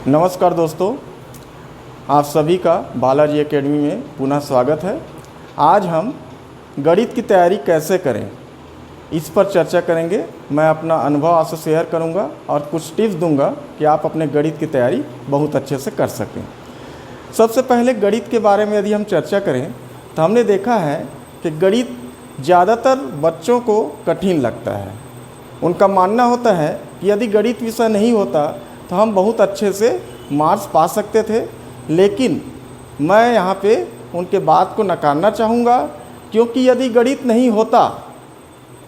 नमस्कार दोस्तों, आप सभी का बालाजी एकेडमी में पुनः स्वागत है। आज हम गणित की तैयारी कैसे करें इस पर चर्चा करेंगे। मैं अपना अनुभव आपसे शेयर करूंगा और कुछ टिप्स दूंगा कि आप अपने गणित की तैयारी बहुत अच्छे से कर सकें। सबसे पहले गणित के बारे में यदि हम चर्चा करें तो हमने देखा है कि गणित ज़्यादातर बच्चों को कठिन लगता है। उनका मानना होता है कि यदि गणित विषय नहीं होता तो हम बहुत अच्छे से मार्क्स पा सकते थे, लेकिन मैं यहाँ पे उनके बात को नकारना चाहूँगा, क्योंकि यदि गणित नहीं होता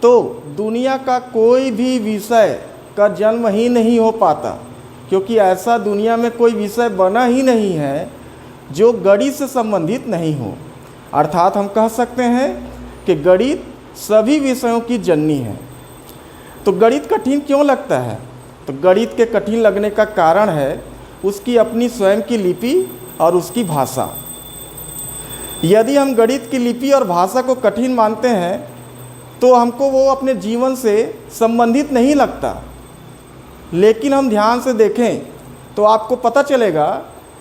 तो दुनिया का कोई भी विषय का जन्म ही नहीं हो पाता, क्योंकि ऐसा दुनिया में कोई विषय बना ही नहीं है जो गणित से संबंधित नहीं हो। अर्थात हम कह सकते हैं कि गणित सभी विषयों की जननी है। तो गणित कठिन क्यों लगता है? तो गणित के कठिन लगने का कारण है उसकी अपनी स्वयं की लिपि और उसकी भाषा। यदि हम गणित की लिपि और भाषा को कठिन मानते हैं तो हमको वो अपने जीवन से संबंधित नहीं लगता। लेकिन हम ध्यान से देखें तो आपको पता चलेगा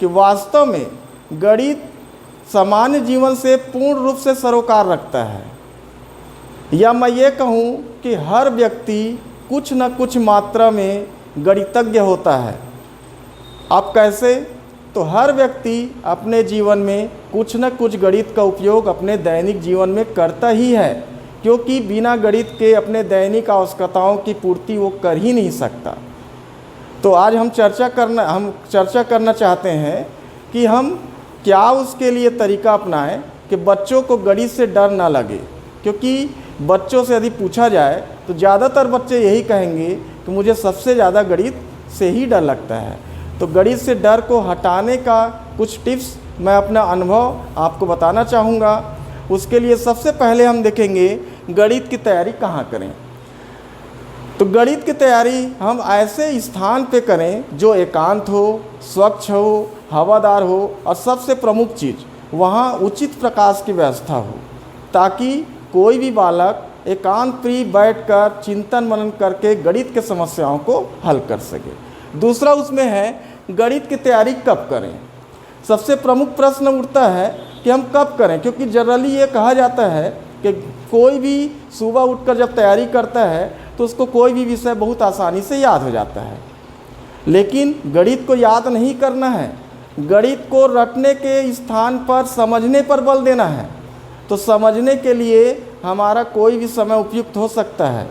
कि वास्तव में गणित सामान्य जीवन से पूर्ण रूप से सरोकार रखता है। या मैं ये कहूँ कि हर व्यक्ति कुछ न कुछ मात्रा में गणितज्ञ होता है। अब कैसे? तो हर व्यक्ति अपने जीवन में कुछ न कुछ गणित का उपयोग अपने दैनिक जीवन में करता ही है, क्योंकि बिना गणित के अपने दैनिक आवश्यकताओं की पूर्ति वो कर ही नहीं सकता। तो आज हम चर्चा करना चाहते हैं कि हम क्या उसके लिए तरीका अपनाएं कि बच्चों को गणित से डर ना लगे। क्योंकि बच्चों से यदि पूछा जाए तो ज़्यादातर बच्चे यही कहेंगे कि मुझे सबसे ज़्यादा गणित से ही डर लगता है। तो गणित से डर को हटाने का कुछ टिप्स मैं अपना अनुभव आपको बताना चाहूँगा। उसके लिए सबसे पहले हम देखेंगे गणित की तैयारी कहाँ करें। तो गणित की तैयारी हम ऐसे स्थान पे करें जो एकांत हो, स्वच्छ हो, हवादार हो, और सबसे प्रमुख चीज़ वहाँ उचित प्रकाश की व्यवस्था हो, ताकि कोई भी बालक एकांत प्रिय बैठकर चिंतन मनन करके गणित के समस्याओं को हल कर सके। दूसरा उसमें है गणित की तैयारी कब करें। सबसे प्रमुख प्रश्न उठता है कि हम कब करें, क्योंकि जनरली ये कहा जाता है कि कोई भी सुबह उठकर जब तैयारी करता है तो उसको कोई भी विषय बहुत आसानी से याद हो जाता है। लेकिन गणित को याद नहीं करना है, गणित को रटने के स्थान पर समझने पर बल देना है। तो समझने के लिए हमारा कोई भी समय उपयुक्त हो सकता है।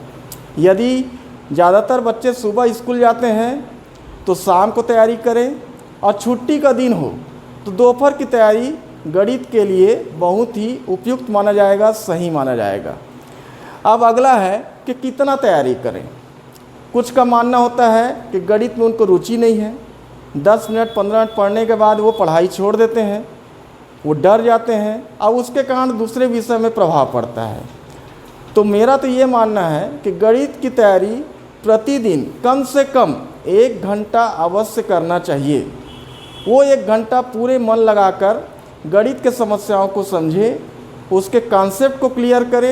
यदि ज़्यादातर बच्चे सुबह स्कूल जाते हैं तो शाम को तैयारी करें, और छुट्टी का दिन हो तो दोपहर की तैयारी गणित के लिए बहुत ही उपयुक्त माना जाएगा, सही माना जाएगा। अब अगला है कि कितना तैयारी करें। कुछ का मानना होता है कि गणित में उनको रुचि नहीं है, 10 मिनट 15 मिनट पढ़ने के बाद वो पढ़ाई छोड़ देते हैं, वो डर जाते हैं, और उसके कारण दूसरे विषय में प्रभाव पड़ता है। तो मेरा तो ये मानना है कि गणित की तैयारी प्रतिदिन कम से कम 1 घंटा अवश्य करना चाहिए। वो 1 घंटा पूरे मन लगाकर गणित के समस्याओं को समझे, उसके कॉन्सेप्ट को क्लियर करे,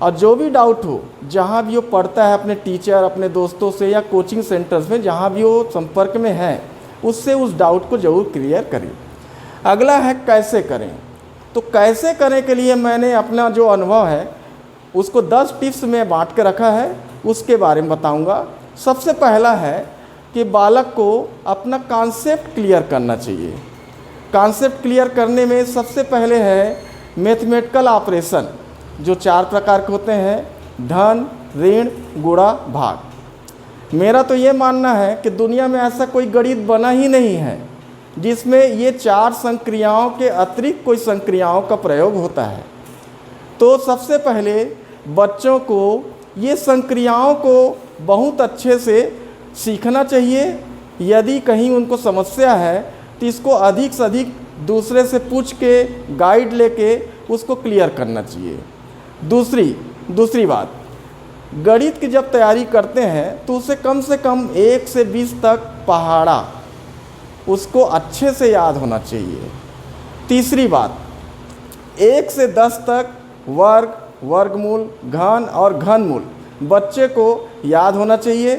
और जो भी डाउट हो जहाँ भी वो पढ़ता है अपने टीचर, अपने दोस्तों से या कोचिंग सेंटर्स में जहाँ भी वो संपर्क में है, उससे उस डाउट को ज़रूर क्लियर करें। अगला है कैसे करें। तो कैसे करें के लिए मैंने अपना जो अनुभव है उसको 10 टिप्स में बांट के रखा है, उसके बारे में बताऊंगा। सबसे पहला है कि बालक को अपना कॉन्सेप्ट क्लियर करना चाहिए। कॉन्सेप्ट क्लियर करने में सबसे पहले है मैथमेटिकल ऑपरेशन, जो 4 प्रकार के होते हैं: धन, ऋण, गुणा, भाग। मेरा तो ये मानना है कि दुनिया में ऐसा कोई गणित बना ही नहीं है जिसमें ये 4 संक्रियाओं के अतिरिक्त कोई संक्रियाओं का प्रयोग होता है। तो सबसे पहले बच्चों को ये संक्रियाओं को बहुत अच्छे से सीखना चाहिए। यदि कहीं उनको समस्या है तो इसको अधिक से अधिक दूसरे से पूछ के, गाइड लेके उसको क्लियर करना चाहिए। दूसरी बात, गणित की जब तैयारी करते हैं तो उसे कम से कम 1 से 20 तक पहाड़ा उसको अच्छे से याद होना चाहिए। तीसरी बात, 1 से 10 तक वर्ग, वर्गमूल, घन और घनमूल बच्चे को याद होना चाहिए,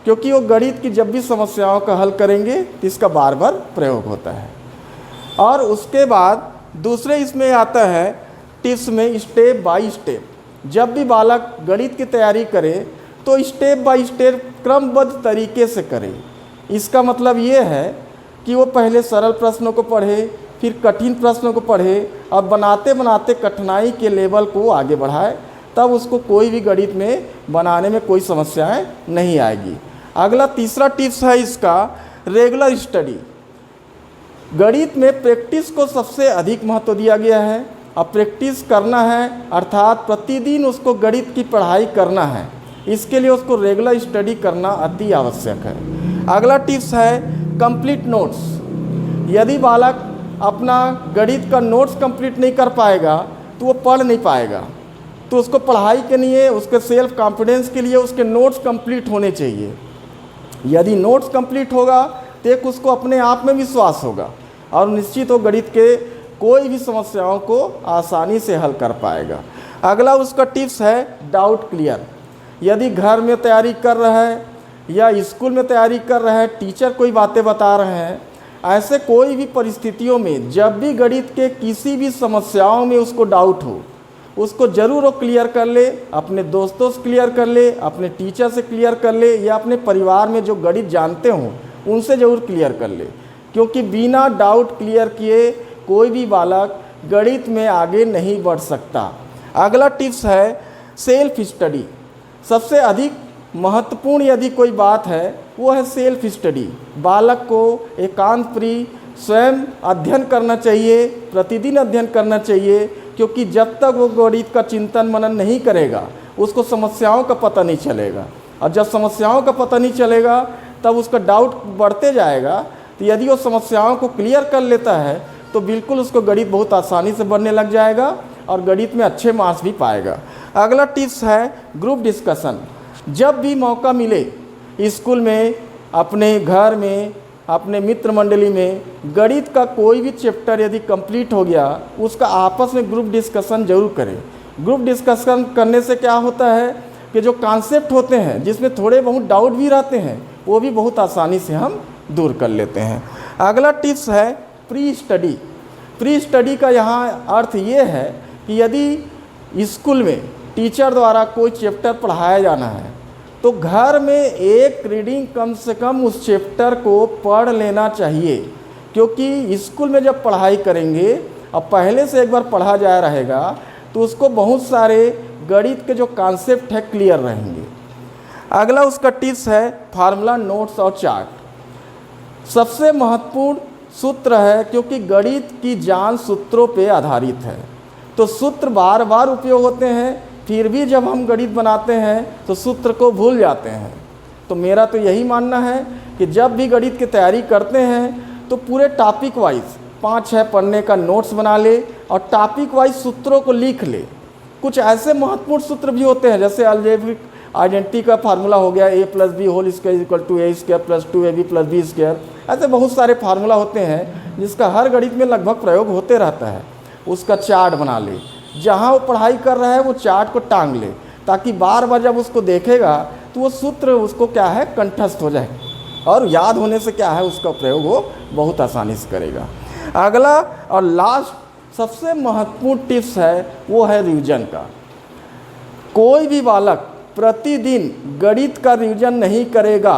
क्योंकि वो गणित की जब भी समस्याओं का हल करेंगे तो इसका बार बार प्रयोग होता है। और उसके बाद दूसरे इसमें आता है टिप्स में स्टेप बाय स्टेप। जब भी बालक गणित की तैयारी करे तो स्टेप बाय स्टेप क्रमबद्ध तरीके से करे। इसका मतलब ये है कि वो पहले सरल प्रश्नों को पढ़े, फिर कठिन प्रश्नों को पढ़े और बनाते बनाते कठिनाई के लेवल को आगे बढ़ाए, तब उसको कोई भी गणित में बनाने में कोई समस्याएं नहीं आएगी। अगला तीसरा टिप्स है इसका रेगुलर स्टडी। गणित में प्रैक्टिस को सबसे अधिक महत्व दिया गया है। अब प्रैक्टिस करना है अर्थात प्रतिदिन उसको गणित की पढ़ाई करना है, इसके लिए उसको रेगुलर स्टडी करना अति आवश्यक है। अगला टिप्स है कंप्लीट नोट्स। यदि बालक अपना गणित का नोट्स कंप्लीट नहीं कर पाएगा तो वो पढ़ नहीं पाएगा। तो उसको पढ़ाई के लिए, उसके सेल्फ कॉन्फिडेंस के लिए उसके नोट्स कंप्लीट होने चाहिए। यदि नोट्स कंप्लीट होगा तो एक उसको अपने आप में विश्वास होगा और निश्चित वो गणित के कोई भी समस्याओं को आसानी से हल कर पाएगा। अगला उसका टिप्स है डाउट क्लियर। यदि घर में तैयारी कर रहा है या स्कूल में तैयारी कर रहा है, टीचर कोई बातें बता रहे हैं, ऐसे कोई भी परिस्थितियों में जब भी गणित के किसी भी समस्याओं में उसको डाउट हो, उसको ज़रूर वो क्लियर कर ले। अपने दोस्तों से क्लियर कर ले, अपने टीचर से क्लियर कर ले, या अपने परिवार में जो गणित जानते हों उनसे ज़रूर क्लियर कर ले, क्योंकि बिना डाउट क्लियर किए कोई भी बालक गणित में आगे नहीं बढ़ सकता। अगला टिप्स है सेल्फ स्टडी। सबसे अधिक महत्वपूर्ण यदि कोई बात है वो है सेल्फ स्टडी। बालक को एकांत प्रिय स्वयं अध्ययन करना चाहिए, प्रतिदिन अध्ययन करना चाहिए, क्योंकि जब तक वो गणित का चिंतन मनन नहीं करेगा उसको समस्याओं का पता नहीं चलेगा, और जब समस्याओं का पता नहीं चलेगा तब उसका डाउट बढ़ते जाएगा। तो यदि वो समस्याओं को क्लियर कर लेता है तो बिल्कुल उसको गणित बहुत आसानी से बनने लग जाएगा और गणित में अच्छे मार्क्स भी पाएगा। अगला टिप्स है ग्रुप डिस्कशन। जब भी मौका मिले स्कूल में, अपने घर में, अपने मित्र मंडली में गणित का कोई भी चैप्टर यदि कंप्लीट हो गया उसका आपस में ग्रुप डिस्कशन जरूर करें। ग्रुप डिस्कशन करने से क्या होता है कि जो कॉन्सेप्ट होते हैं जिसमें थोड़े बहुत डाउट भी रहते हैं वो भी बहुत आसानी से हम दूर कर लेते हैं। अगला टिप्स है प्री स्टडी। प्री स्टडी का यहाँ अर्थ ये है कि यदि स्कूल में टीचर द्वारा कोई चैप्टर पढ़ाया जाना है तो घर में एक रीडिंग कम से कम उस चैप्टर को पढ़ लेना चाहिए, क्योंकि स्कूल में जब पढ़ाई करेंगे और पहले से एक बार पढ़ा जा रहेगा तो उसको बहुत सारे गणित के जो कॉन्सेप्ट है क्लियर रहेंगे। अगला उसका टिप्स है फार्मूला, नोट्स और चार्ट। सबसे महत्वपूर्ण सूत्र है, क्योंकि गणित की जान सूत्रों पे आधारित है, तो सूत्र बार बार उपयोग होते हैं, फिर भी जब हम गणित बनाते हैं तो सूत्र को भूल जाते हैं। तो मेरा तो यही मानना है कि जब भी गणित की तैयारी करते हैं तो पूरे टॉपिक वाइज 5-6 पन्ने का नोट्स बना ले और टॉपिक वाइज सूत्रों को लिख ले। कुछ ऐसे महत्वपूर्ण सूत्र भी होते हैं जैसे अलजेब्रिक आइडेंटिटी का फार्मूला हो गया a+b² = 2ab+b²। ऐसे बहुत सारे फार्मूला होते हैं जिसका हर गणित में लगभग प्रयोग होते रहता है। उसका चार्ट बना ले, जहाँ वो पढ़ाई कर रहा है वो चार्ट को टांग ले, ताकि बार बार जब उसको देखेगा तो वो सूत्र उसको क्या है कंठस्थ हो जाए और याद होने से क्या है उसका प्रयोग वो बहुत आसानी से करेगा। अगला और लास्ट सबसे महत्वपूर्ण टिप्स है वो है रिवीजन का। कोई भी बालक प्रतिदिन गणित का रिवीजन नहीं करेगा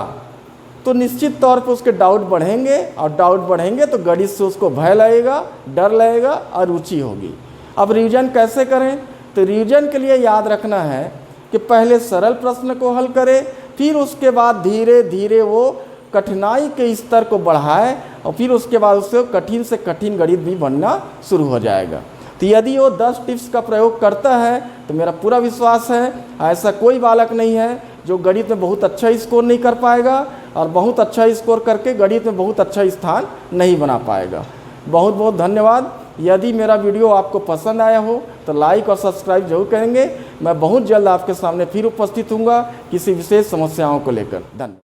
तो निश्चित तौर पर उसके डाउट बढ़ेंगे, और डाउट बढ़ेंगे तो गणित से उसको भय लगेगा, डर लगेगा और रुचि होगी। अब रिवीजन कैसे करें? तो रिवीजन के लिए याद रखना है कि पहले सरल प्रश्न को हल करें, फिर उसके बाद धीरे धीरे वो कठिनाई के स्तर को बढ़ाए और फिर उसके बाद उससे कठिन से कठिन गणित भी बनना शुरू हो जाएगा। तो यदि वो 10 टिप्स का प्रयोग करता है तो मेरा पूरा विश्वास है ऐसा कोई बालक नहीं है जो गणित में बहुत अच्छा स्कोर नहीं कर पाएगा और बहुत अच्छा स्कोर करके गणित में बहुत अच्छा स्थान नहीं बना पाएगा। बहुत बहुत धन्यवाद। यदि मेरा वीडियो आपको पसंद आया हो तो लाइक और सब्सक्राइब जरूर करेंगे। मैं बहुत जल्द आपके सामने फिर उपस्थित हूँगा किसी विशेष समस्याओं को लेकर। धन्यवाद।